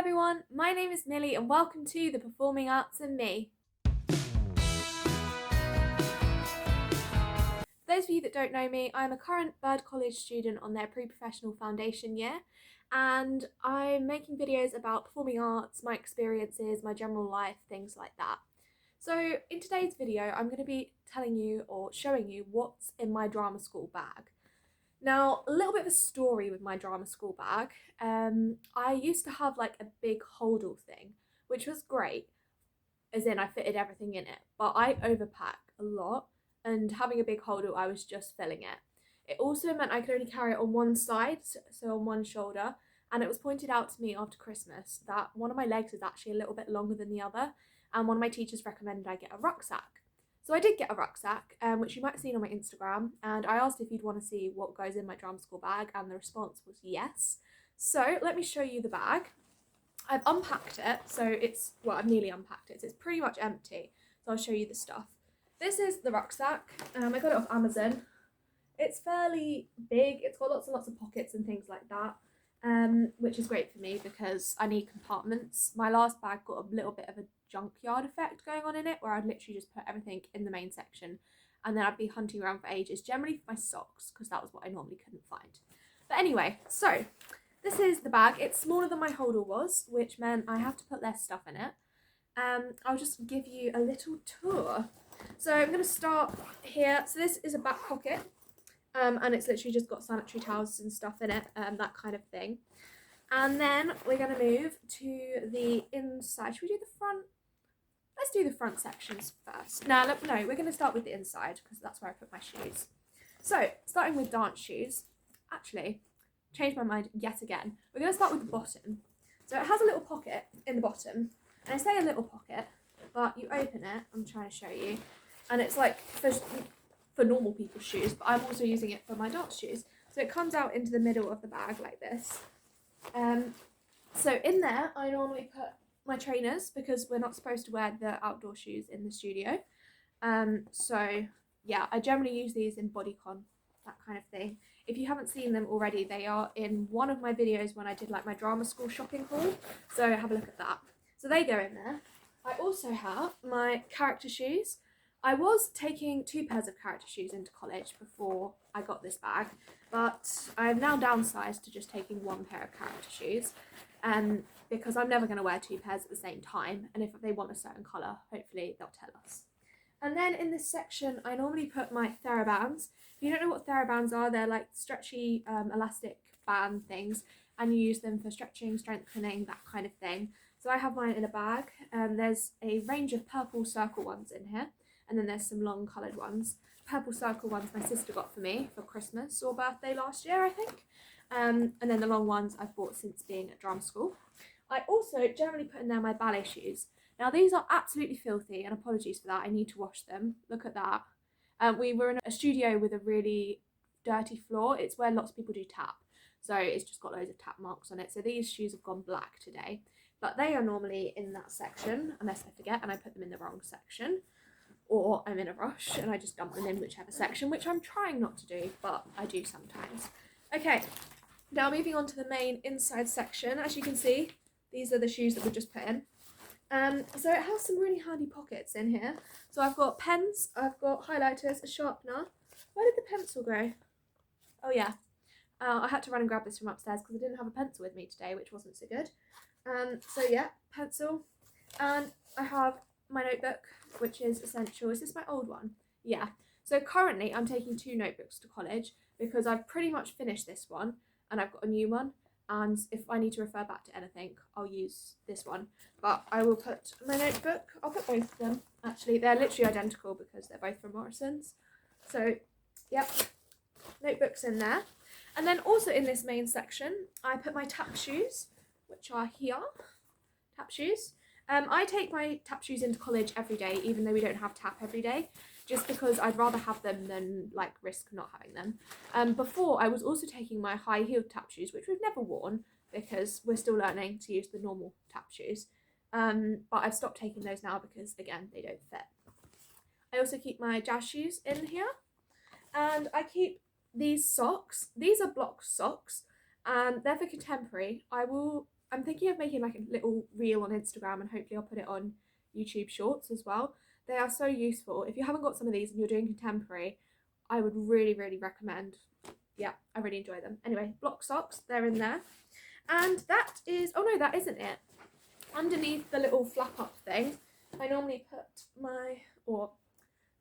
everyone, my name is Millie and welcome to the Performing Arts and Me. For those of you that don't know me, I'm a current Bird College student on their pre-professional foundation year, and I'm making videos about performing arts, my experiences, my general life, things like that. So in today's video, I'm going to be telling you or showing you what's in my drama school bag. Now, a little bit of a story with my drama school bag. I used to have like a big holdall thing, which was great, as in I fitted everything in it, but I overpack a lot, and having a big holdall, I was just filling it. It also meant I could only carry it on one side, so on one shoulder, and it was pointed out to me after Christmas that one of my legs is actually a little bit longer than the other, and one of my teachers recommended I get a rucksack. So I did get a rucksack, which you might have seen on my Instagram, and I asked if you'd want to see what goes in my drama school bag, and the response was yes. So let me show you the bag. I've unpacked it, so I've nearly unpacked it, so it's pretty much empty. So I'll show you the stuff. This is the rucksack. I got it off Amazon. It's fairly big. It's got lots and lots of pockets and things like that, which is great for me because I need compartments. My last bag got a little bit of a junkyard effect going on in it, where I'd literally just put everything in the main section and then I'd be hunting around for ages, generally for my socks, because that was what I normally couldn't find. But anyway, so this is the bag. It's smaller than my holdall was, which meant I have to put less stuff in it. I'll just give you a little tour. So I'm going to start here. So this is a back pocket, and it's literally just got sanitary towels and stuff in it, that kind of thing. And then we're going to move to the inside. Should we do the front? Let's do the front sections first. No, we're going to start with the inside because that's where I put my shoes. So, starting with dance shoes. Actually, changed my mind yet again. We're going to start with the bottom. So it has a little pocket in the bottom. And I say a little pocket, but you open it, I'm trying to show you, and it's like for normal people's shoes, but I'm also using it for my dance shoes. So it comes out into the middle of the bag like this. So in there, I normally put my trainers because we're not supposed to wear the outdoor shoes in the studio. So yeah, I generally use these in bodycon, that kind of thing. If you haven't seen them already, they are in one of my videos when I did like my drama school shopping haul. So have a look at that. So they go in there. I also have my character shoes. I was taking 2 pairs of character shoes into college before I got this bag, but I've now downsized to just taking 1 pair of character shoes, because I'm never going to wear 2 pairs at the same time, and if they want a certain colour, hopefully they'll tell us. And then in this section, I normally put my TheraBands. If you don't know what TheraBands are, they're like stretchy elastic band things, and you use them for stretching, strengthening, that kind of thing. So I have mine in a bag. There's a range of purple circle ones in here, and then there's some long coloured ones. Purple circle ones my sister got for me for Christmas or birthday last year, I think. And then the long ones I've bought since being at drama school. I also generally put in there my ballet shoes. Now these are absolutely filthy, and apologies for that, I need to wash them. Look at that. We were in a studio with a really dirty floor. It's where lots of people do tap, so it's just got loads of tap marks on it. So these shoes have gone black today, but they are normally in that section unless I forget and I put them in the wrong section, or I'm in a rush and I just dump them in whichever section, which I'm trying not to do, but I do sometimes. Okay, now moving on to the main inside section. As you can see, these are the shoes that we just put in. So it has some really handy pockets in here. So I've got pens, I've got highlighters, a sharpener. Where did the pencil go? Oh yeah, I had to run and grab this from upstairs because I didn't have a pencil with me today, which wasn't so good. So yeah, pencil, and I have my notebook, which is essential. Is this my old one? Yeah. So currently I'm taking 2 notebooks to college because I've pretty much finished this one and I've got a new one. And if I need to refer back to anything, I'll use this one. But I will put my notebook, I'll put both of them. Actually, they're literally identical because they're both from Morrison's. So, yep, notebooks in there. And then also in this main section, I put my tap shoes, which are here, tap shoes. I take my tap shoes into college every day, even though we don't have tap every day, just because I'd rather have them than like risk not having them. Before, I was also taking my high-heeled tap shoes, which we've never worn because we're still learning to use the normal tap shoes. But I've stopped taking those now because, again, they don't fit. I also keep my jazz shoes in here, and I keep these socks. These are block socks, and they're for contemporary. I will I'm thinking of making like a little reel on Instagram, and hopefully I'll put it on YouTube Shorts as well. They are so useful. If you haven't got some of these and you're doing contemporary, I would really, really recommend. Yeah, I really enjoy them. Anyway, block socks, they're in there. And that is, oh no, that isn't it. Underneath the little flap up thing, I normally put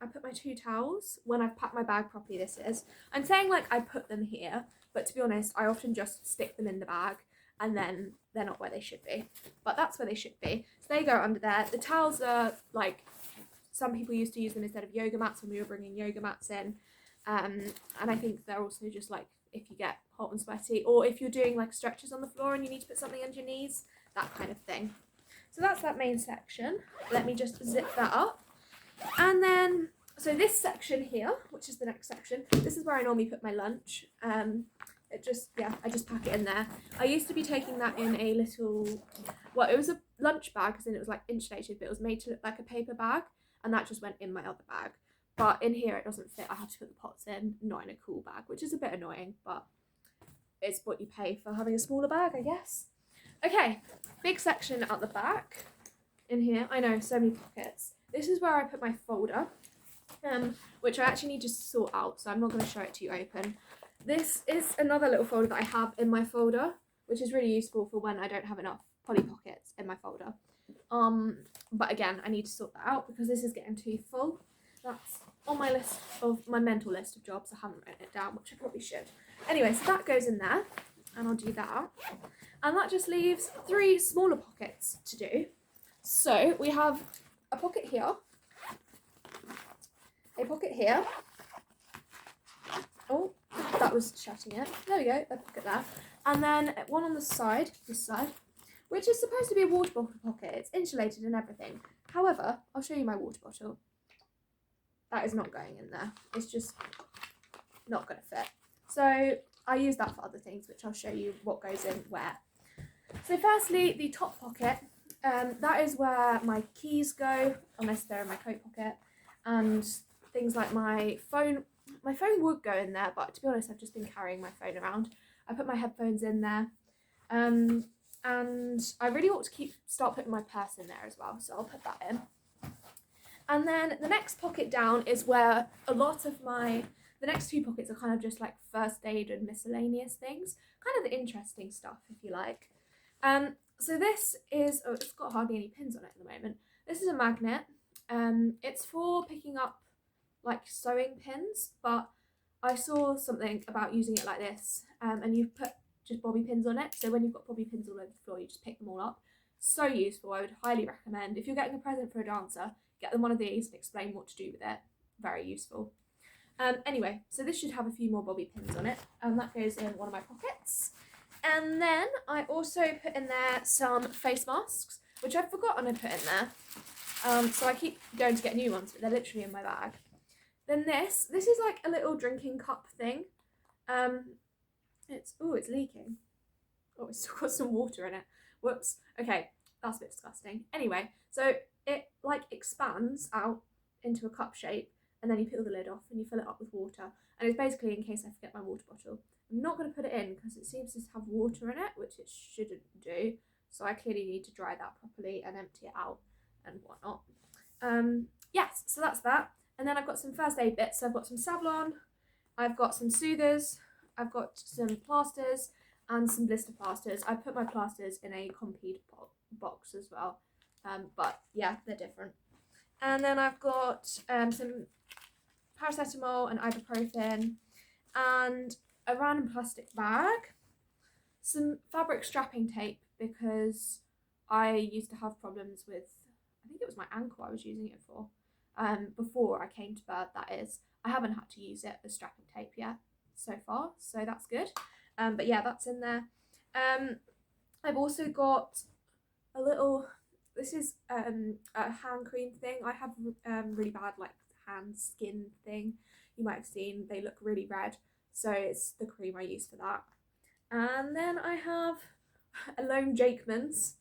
I put my 2 towels when I've packed my bag properly. This is, I'm saying like I put them here, but to be honest, I often just stick them in the bag and then they're not where they should be. But that's where they should be. So they go under there. The towels are like, some people used to use them instead of yoga mats when we were bringing yoga mats in. And I think they're also just like if you get hot and sweaty, or if you're doing like stretches on the floor and you need to put something under your knees, that kind of thing. So that's that main section. Let me just zip that up. And then, so this section here, which is the next section, this is where I normally put my lunch. I just pack it in there. I used to be taking that in a little, well, it was a lunch bag, because then it was like insulated, but it was made to look like a paper bag, and that just went in my other bag. But in here it doesn't fit. I have to put the pots in, not in a cool bag, which is a bit annoying, but it's what you pay for having a smaller bag, I guess. Okay, big section at the back in here. I know, so many pockets. This is where I put my folder, which I actually need to sort out, so I'm not going to show it to you open. This is another little folder that I have in my folder, which is really useful for when I don't have enough Polly Pockets in my folder. But again, I need to sort that out because this is getting too full. That's on my list of my mental list of jobs. I haven't written it down, which I probably should. Anyway, so that goes in there, and I'll do that. And that just leaves 3 smaller pockets to do. So we have a pocket here, a pocket here. Oh, that was shutting it. There we go, a pocket there. And then one on the side, this side, which is supposed to be a water bottle pocket. It's insulated and everything. However, I'll show you my water bottle. That is not going in there. It's just not going to fit. So I use that for other things, which I'll show you what goes in where. So firstly, the top pocket, that is where my keys go, unless they're in my coat pocket, and things like my phone. My phone would go in there, but to be honest, I've just been carrying my phone around. I put my headphones in there, and I really ought to start putting my purse in there as well, so I'll put that in. And then the next pocket down is where a lot of the next 2 pockets are kind of just like first aid and miscellaneous things, kind of the interesting stuff, if you like. So this is, oh, it's got hardly any pins on it at the moment. This is a magnet. It's for picking up like sewing pins, but I saw something about using it like this, and you put just bobby pins on it. So when you've got bobby pins all over the floor, you just pick them all up. So useful. I would highly recommend. If you're getting a present for a dancer, get them one of these and explain what to do with it. Very useful. Anyway, so this should have a few more bobby pins on it, and that goes in one of my pockets. And then I also put in there some face masks, which I've forgotten I put in there. So I keep going to get new ones, but they're literally in my bag. Then this is like a little drinking cup thing. It's leaking. Oh, it's still got some water in it. Whoops. Okay, that's a bit disgusting. Anyway, so it like expands out into a cup shape, and then you peel the lid off and you fill it up with water. And it's basically in case I forget my water bottle. I'm not going to put it in because it seems to have water in it, which it shouldn't do. So I clearly need to dry that properly and empty it out and whatnot. Yes, so that's that. And then I've got some first aid bits. So I've got some Savlon, I've got some soothers, I've got some plasters and some blister plasters. I put my plasters in a Compeed box as well. But yeah, they're different. And then I've got some paracetamol and ibuprofen and a random plastic bag, some fabric strapping tape because I used to have problems with, I think it was my ankle I was using it for, before I came to birth, that is. I haven't had to use it as strapping tape yet so far, so that's good. But yeah, that's in there. I've also got a little, this is a hand cream thing. I have really bad like hand skin thing. You might have seen, they look really red. So it's the cream I use for that. And then I have a Lone Jakeman's.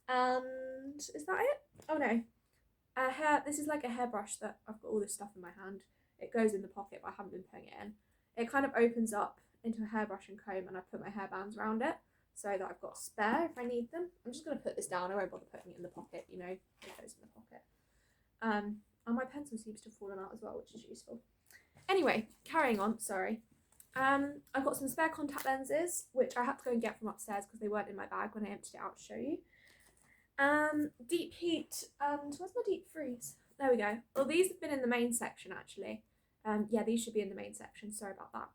And is that it? Oh no. This is like a hairbrush that I've got all this stuff in my hand. It goes in the pocket, but I haven't been putting it in. It kind of opens up into a hairbrush and comb, and I put my hairbands around it. so that I've got a spare if I need them. I'm just going to put this down. I won't bother putting it in the pocket, you know, it goes in the pocket. And my pencil seems to have fallen out as well, which is useful. Anyway, carrying on, sorry. I've got some spare contact lenses, which I had to go and get from upstairs because they weren't in my bag when I emptied it out to show you. Deep heat, and where's my deep freeze? There we go. Well, these have been in the main section actually. Yeah, these should be in the main section, sorry about that.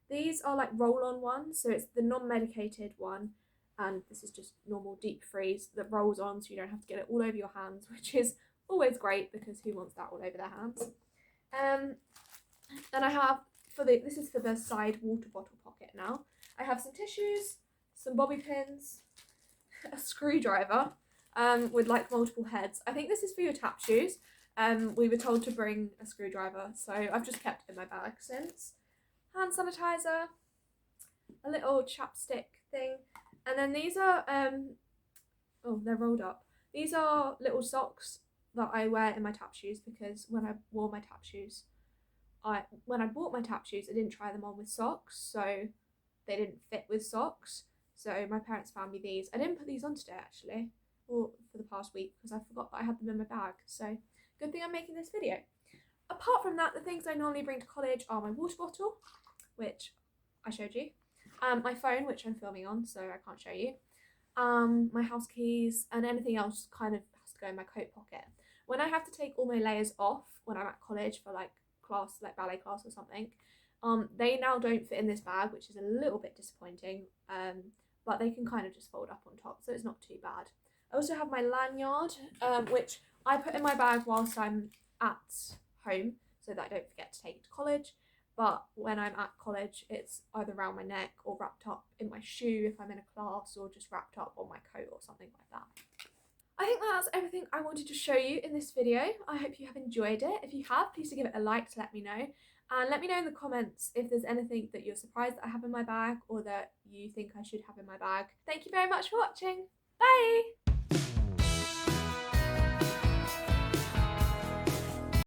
These are like roll-on ones, so it's the non-medicated one, and this is just normal deep freeze that rolls on so you don't have to get it all over your hands, which is always great because who wants that all over their hands? Then I have, this is for the side water bottle pocket now. I have some tissues, some bobby pins, a screwdriver with like multiple heads. I think this is for your tap shoes. We were told to bring a screwdriver, so I've just kept it in my bag since. Hand sanitizer, a little chapstick thing, and then these are, oh, they're rolled up. These are little socks that I wear in my tap shoes because when I bought my tap shoes, I didn't try them on with socks, so they didn't fit with socks. So my parents found me these. I didn't put these on today actually, or for the past week, because I forgot that I had them in my bag. So good thing I'm making this video. Apart from that, the things I normally bring to college are my water bottle, which I showed you, my phone, which I'm filming on, so I can't show you, my house keys, and anything else kind of has to go in my coat pocket. When I have to take all my layers off when I'm at college for like class, like ballet class or something, they now don't fit in this bag, which is a little bit disappointing, but they can kind of just fold up on top, so it's not too bad. I also have my lanyard, which I put in my bag whilst I'm at home so that I don't forget to take it to college, but when I'm at college it's either around my neck or wrapped up in my shoe if I'm in a class, or just wrapped up on my coat or something like that. I think that's everything I wanted to show you in this video. I hope you have enjoyed it. If you have, please do give it a like to let me know. And let me know in the comments if there's anything that you're surprised that I have in my bag or that you think I should have in my bag. Thank you very much for watching. Bye!